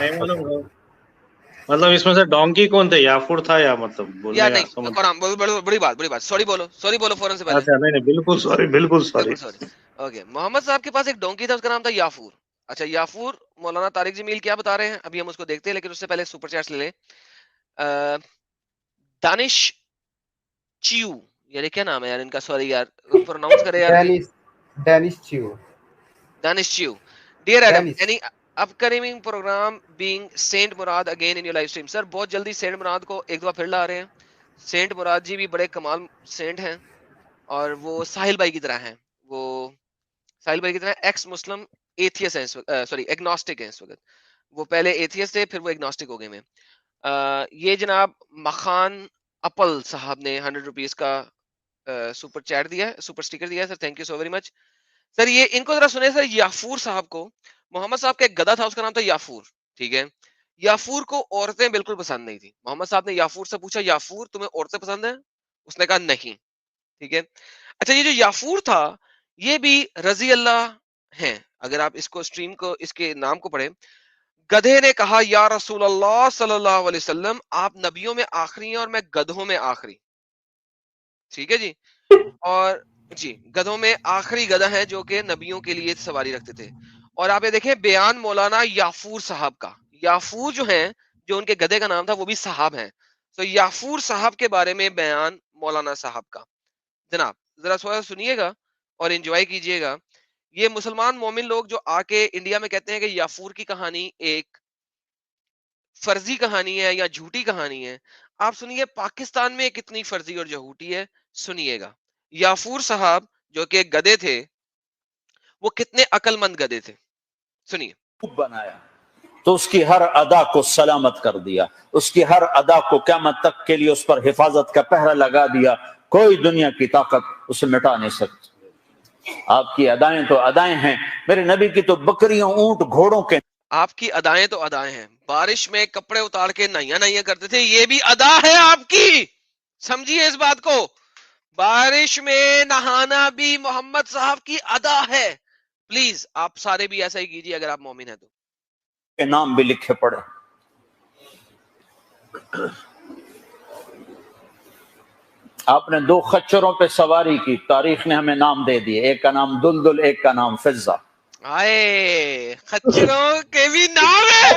نہیں معلوم مطلب اس میں سے ڈونکی کون تھے, یافور تھا یا مطلب یا بولنے کا نہیں سمجھ. قرآن بڑی بات سوری بولو فوراً سے پہلے. اچھا نہیں بالکل سوری بالکل سوری. اوکے, محمد صاحب کے پاس ایک ڈونکی تھا, اس کا نام تھا یافور. اچھا یافور, مولانا طارق جمیل کیا بتا رہے ہیں ابھی ہم اس کو دیکھتے ہیں, لیکن اس سے پہلے سپر چیٹس لے لیں. دانش چیو, یار کیا نام ہے یار ان کا, سوری یار پروناؤنس کرے یار کوئی. ڈینش چیو. دانش چیو. Dear Adam, any upcoming program being sent Murad again in your live stream. Sir بہت جلدی سینٹ مراد کو ایک دفعہ پھر لا رہے ہیں. سینٹ مراد جی بھی بڑے کمال سینٹ ہیں, اور وہ ساحل بھائی کی طرح ہیں. وہ ساحل بھائی کی طرح ایکس مسلم ایتھیس ہیں, سوری ایگنوسٹک ہیں اس وقت. وہ پہلے ایتھیس تھے, پھر وہ ایگنوسٹک ہو گئے میں. یہ جناب مخان اپل صاحب نے 100 روپیز کا سپر چیٹ دیا ہے, سپر اسٹیکر دیا ہے sir, thank you so very much. Sir یہ ان کو ذرا سنیں سر, یافور صاحب کو محمد صاحب کا ایک گدھا تھا, اس کا نام تھا یافور, ٹھیک ہے. یافور کو عورتیں بالکل پسند نہیں تھی. محمد صاحب نے یافور سے پوچھا, یافور تمہیں عورتیں پسند ہیں؟ اس نے کہا نہیں, ٹھیک ہے. اچھا یہ جو یافور تھا یہ بھی رضی اللہ ہیں, اگر آپ اس کو اسٹریم کو اس کے نام کو پڑھیں. گدھے نے کہا یا رسول اللہ صلی اللہ علیہ وسلم, آپ نبیوں میں آخری ہیں اور میں گدھوں میں آخری, ٹھیک ہے جی. اور جی گدھوں میں آخری گدھا ہے جو کہ نبیوں کے لیے سواری رکھتے تھے. اور آپ یہ دیکھیں بیان مولانا یافور صاحب کا, یافور جو ہیں جو ان کے گدھے کا نام تھا وہ بھی صاحب ہیں. تو یافور صاحب کے بارے میں بیان مولانا صاحب کا جناب ذرا تھوڑا سنیے گا اور انجوائے کیجئے گا. یہ مسلمان مومن لوگ جو آ کے انڈیا میں کہتے ہیں کہ یافور کی کہانی ایک فرضی کہانی ہے یا جھوٹی کہانی ہے, آپ سنیے پاکستان میں کتنی فرضی اور جھوٹی ہے, سنیے گا. یافور صاحب جو کہ گدھے تھے وہ کتنے عقل مند گدھے تھے, سنیے. بنایا تو اس کی ہر ادا کو سلامت کر دیا, اس کی ہر ادا کو قیامت تک کے لیے اس پر حفاظت کا پہرا لگا دیا, کوئی دنیا کی طاقت اسے مٹا نہیں سکتی. آپ کی ادائیں تو ادائیں ہیں, میرے نبی کی تو بکریوں اونٹ گھوڑوں کے. آپ کی ادائیں تو ادائیں ہیں, بارش میں کپڑے اتار کے نہیا کرتے تھے, یہ بھی ادا ہے آپ کی, سمجھیے اس بات کو. بارش میں نہانا بھی محمد صاحب کی ادا ہے. پلیز آپ سارے بھی ایسا ہی کیجیے اگر آپ مومن ہیں تو. کے نام بھی لکھے پڑے. آپ نے 2 خچروں پہ سواری کی, تاریخ نے ہمیں نام دے دیے, ایک کا نام دلدل, ایک کا نام فضہ. آئے خچروں کے بھی نام ہے,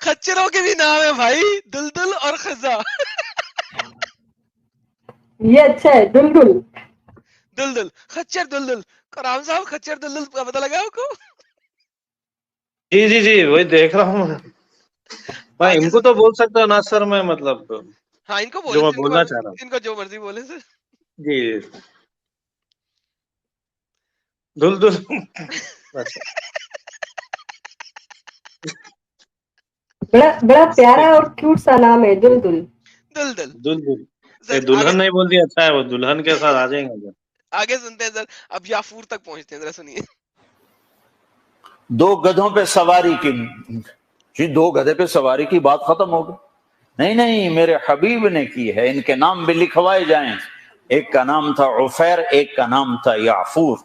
خچروں کے بھی نام ہے بھائی, دلدل اور خزا. یہ اچھا ہے, دلدل دلدل خچر دلدل. کرام صاحب خچر دلدل کا پتہ لگا آپ کو؟ جی جی جی وہی دیکھ رہا ہوں میں, ان کو تو بول سکتا ہوں نا سر میں, مطلب ہاں ان کو جو بولے, میں بولنا چاہ رہا ہوں. ان کو جو مرضی بولے سر. جی دلدل بڑا پیارا اور کیوٹ سا نام ہے, دلدل. دلدل دلدل دلہن نہیں بولتی, اچھا ہے وہ دلہن کے ساتھ آ جائیں گے. آگے سنتے ہیں سر, اب یافور تک پہنچتے ہیں, ذرا سنیے. 2 گدھوں پہ سواری کی, جی 2 گدھے پہ سواری کی بات ختم ہو گئی. نہیں میرے حبیب نے کی ہے, ان کے نام بھی لکھوائے جائیں. ایک کا نام تھا عفیر, ایک کا نام تھا یافور.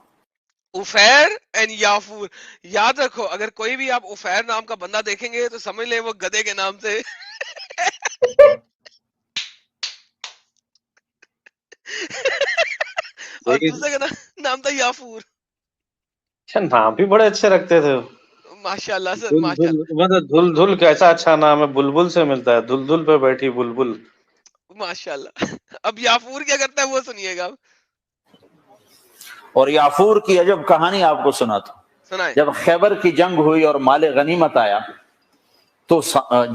عفیر اینڈ یافور, یاد رکھو اگر کوئی بھی آپ عفیر نام کا بندہ دیکھیں گے تو سمجھ لیں وہ گدھے کے نام سے. اور دوسرے کا نام تھا یافور. نام بھی بڑے اچھے رکھتے تھے. ماشاء اللہ سر, ماشاء اللہ. مطلب دھل کیسا اچھا نام ہے, بلبل سے ملتا ہے, دل پہ بیٹھی بلبل. ماشاء اللہ. اب یافور کیا کرتا ہے وہ سنیے گا. اور یافور کی عجب کہانی آپ کو سناتا ہوں. جب خیبر کی جنگ ہوئی اور مال غنیمت آیا تو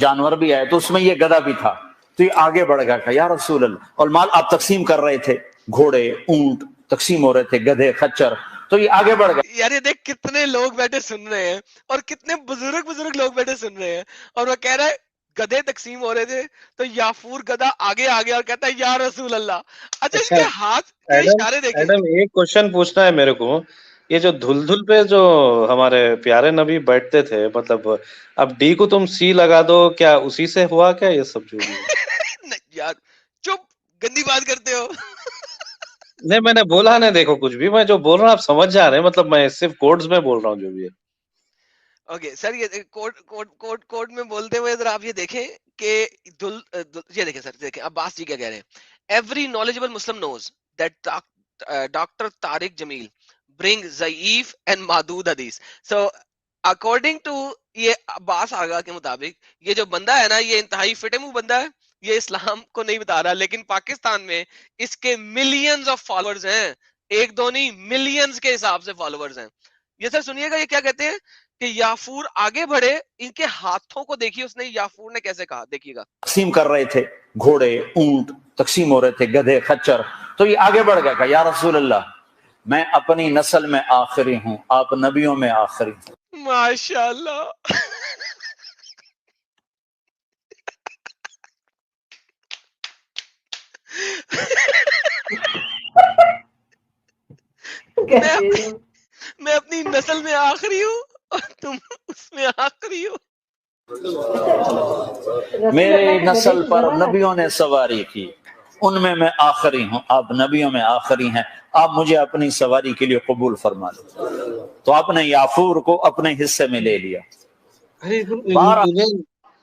جانور بھی آئے, تو اس میں یہ گدھا بھی تھا. تو یہ آگے بڑھ گیا کہ یا رسول اللہ, اور مال آپ تقسیم کر رہے تھے, گھوڑے اونٹ تقسیم ہو رہے تھے, گدھے خچر, تو یہ آگے بڑھ گیا. یار یہ دیکھ کتنے لوگ بیٹھے سن رہے ہیں, اور کتنے بزرگ لوگ بیٹھے سن رہے ہیں, اور وہ کہہ رہا ہے گدھے تقسیم ہو رہے تھے تو یافور گدھا آگے آ گیا اور کہتا ہے یا رسول اللہ. اچھا اس کے ہاتھ کے اشارے دیکھیں. ایڈم ایک کوشچن پوچھنا ہے میرے کو, یہ جو دھل پہ جو ہمارے پیارے نبی بیٹھتے تھے, مطلب اب ڈی کو تم سی لگا دو, کیا اسی سے ہوا کیا یہ سب جو بھی؟ یار چپ, گندی بات کرتے ہو. نہیں میں نے بولا نہیں، دیکھو کچھ بھی میں جو بول رہا ہوں آپ سمجھ جا رہے ہیں، مطلب میں صرف کوڈز میں بول رہا ہوں جو بھی ہے. اوکے سر، یہ کوڈ میں بولتے ہوئے ذرا آپ یہ دیکھیں کہ یہ دیکھیں سر، دیکھیں عباس جی کیا کہہ رہے ہیں. Every knowledgeable Muslim knows that doctor Tariq Jameel brings ضعیف اینڈ محدود حدیث. سو اکارڈنگ ٹو یہ عباس آغا کے مطابق یہ جو بندہ ہے نا، یہ انتہائی فٹ منہ بندہ ہے، یہ اسلام کو نہیں بتا رہا، لیکن پاکستان میں اس کے ملینز آف فالوورز ہیں، ایک دو نہیں ملینز کے حساب سے فالوورز ہیں. یہ سر سنیے گا یہ کیا کہتے ہیں کہ یافور آگے بڑھے، ان کے ہاتھوں کو دیکھیے اس نے، یافور نے کیسے کہا، دیکھیے گا. تقسیم کر رہے تھے، گھوڑے اونٹ تقسیم ہو رہے تھے، گدھے خچر. تو یہ آگے بڑھ گیا کہ یا رسول اللہ میں اپنی نسل میں آخری ہوں، آپ نبیوں میں آخری ہوں. ماشاء اللہ. میں اپنی نسل میں آخری ہوں اور تم اس میں آخری ہو. میرے نسل پر نبیوں نے سواری کی، ان میں آخری ہوں، آپ نبیوں میں آخری ہیں، آپ مجھے اپنی سواری کے لیے قبول فرما لو. تو آپ نے یافور کو اپنے حصے میں لے لیا.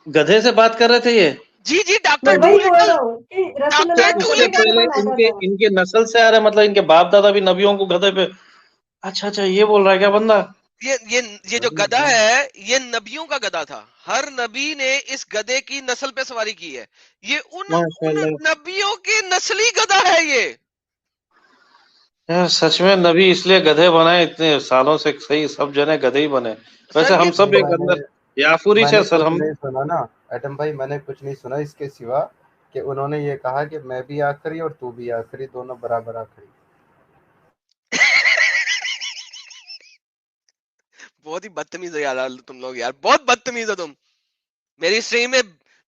گدھے سے بات کر رہے تھے یہ؟ جی جی ڈاکٹر ڈولٹل. ان کے نسل سے آ رہا ہے، مطلب ان کے باپ دادا بھی نبیوں کو گدھے پہ. اچھا اچھا یہ بول رہا ہے کیا بندہ؟ یہ جو گدھا ہے یہ نبیوں کا گدھا تھا، ہر نبی نے اس گدھے کی نسل پہ سواری کی ہے، یہ ان نبیوں کے نسلی گدھا ہے. یہ سچ میں نبی اس لیے گدھے بنائے اتنے سالوں سے، صحیح سب جنے گدھے ہی بنے. ویسے ہم سب ایک اندر یافوری سے سر ہم نہیں سنا نا ایٹم بھائی، میں نے کچھ نہیں سنا اس کے سوا کہ انہوں نے یہ کہا کہ میں بھی آخری اور تو بھی آخری، دونوں برابر آخری. بہت ہی بدتمیز ہے یار تم لوگ، یار بہت بدتمیز ہو تم، میری اسٹریم میں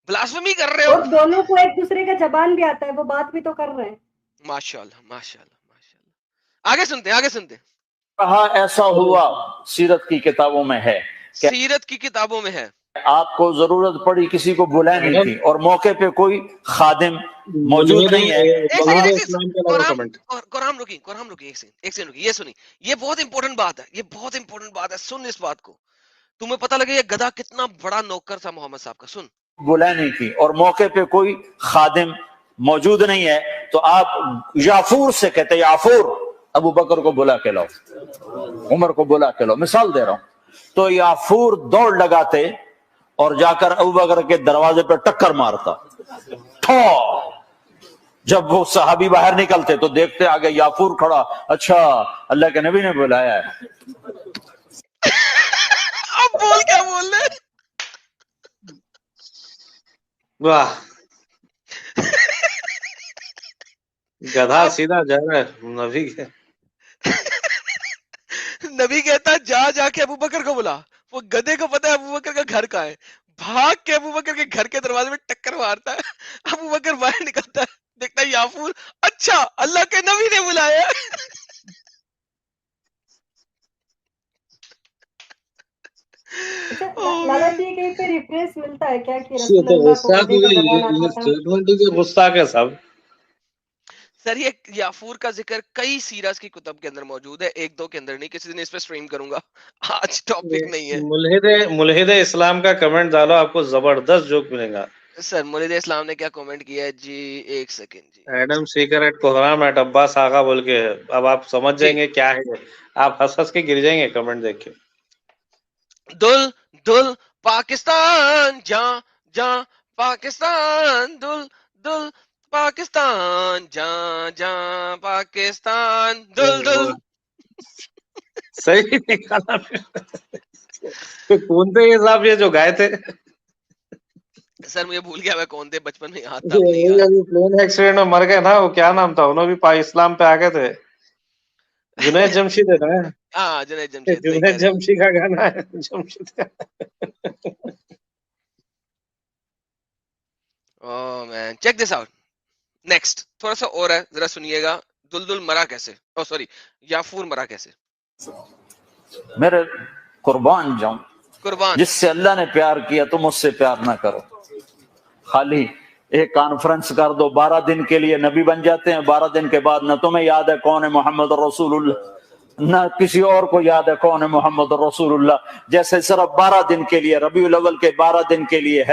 بلاسفیمی کر رہے ہو. اور دونوں کو ایک دوسرے کا زبان بھی آتا ہے، وہ بات بھی تو کر رہے ہیں. ماشاءاللہ ماشاءاللہ ماشاءاللہ. آگے سنتے ہیں، آگے سنتے ہیں. کہا ایسا ہوا سیرت کی کتابوں میں ہے، سیرت کی کتابوں میں ہے، آپ کو ضرورت پڑی کسی کو بلانی تھی اور موقع پہ کوئی خادم موجود نہیں ہے. قرآن رکی ایک سیکنڈ رکی، یہ سنی، یہ بہت امپورٹنٹ بات ہے، یہ بہت امپورٹنٹ بات ہے، سن اس بات کو، تمہیں پتہ لگے یہ گدھا کتنا بڑا نوکر تھا محمد صاحب کا. سن، بلانی تھی اور موقع پہ کوئی خادم موجود نہیں ہے، تو آپ یافور سے کہتے یافور ابو بکر کو بلا کے لاؤ، عمر کو بلا کے لاؤ، مثال دے رہا ہوں. تو یافور دوڑ لگاتے اور جا کر ابو بکر کے دروازے پہ ٹکر مارتا. جب وہ صحابی باہر نکلتے تو دیکھتے آگے یافور کھڑا، اچھا اللہ کے نبی نے بلایا ہے. اب بول کیا بول رہے؟ واہ گدھا سیدھا جا رہا ہے نبی کے. نبی کہتا جا کے ابو بکر کو بلا. وہ گدھے کو پتا ہے ابو بکر کا گھر کہاں ہے، بھاگ کے ابو بکر کے گھر کے دروازے میں ٹکر مارتا ہے. ابو بکر باہر نکلتا ہے، دیکھتا ہے یافور، اچھا اللہ کے نبی نے بلایا. لالا جی کہیں پہ ریفرنس ملتا ہے کیا کہ رسول اللہ کو گدھے کا زبان آتا تھا؟ سب سر یہ یافور کا ذکر کئی سیرت کی کتب کے اندر موجود ہے، ایک دو کے اندر نہیں. کسی دن اس پہ سٹریم کروں گا، آج ٹاپک نہیں ہے. ملحد اسلام کا کمنٹ ڈالو، آپ کو زبردست جوک ملے گا. سر ملحد اسلام نے کیا کمنٹ کیا ہے جی؟ ایک سیکنڈ جی. Adam Seeker at Kohram at Abbas Agha بول کے، اب آپ سمجھ جائیں گے کیا ہے، آپ ہنس کے گر جائیں گے کمنٹ دیکھ کے. دل دل پاکستان جاں جاں پاکستان، دل دل پاکستان جاں جاں پاکستان، دل دل. صحیح نکالا. کون تھے یہ صاحب یہ جو گائے تھے؟ سر مجھے بھول گیا میں کون تھے، بچپن میں یاد تھا نہیں گا. پلین ایکسیڈنٹ میں مر گئے نا، وہ کیا نام تھا، انہوں بھی اسلام پہ آگے تھے. جنید جمشید ہے نا؟ ہاں جنید جمشید. جنید جمشید کا گانا ہے جمشید کا. اوہ مین چیک دس آؤٹ. نیکسٹ تھوڑا سا اور ہے، ذرا سنیے گا. دلدل مرا کیسے، او سوری یافور مرا کیسے. میرے قربان جاؤں، قربان جس سے اللہ نے پیار کیا تم اس سے پیار نہ کرو. خالی ایک کانفرنس کر دو، 12 دن کے لیے نبی بن جاتے ہیں، 12 دن کے بعد نہ تمہیں یاد ہے کون ہے محمد رسول اللہ، نہ کسی اور کو یاد ہے کون ہے محمد رسول اللہ، جیسے صرف 12 دن کے لیے ربیع الاول کے 12 دن کے لیے ہے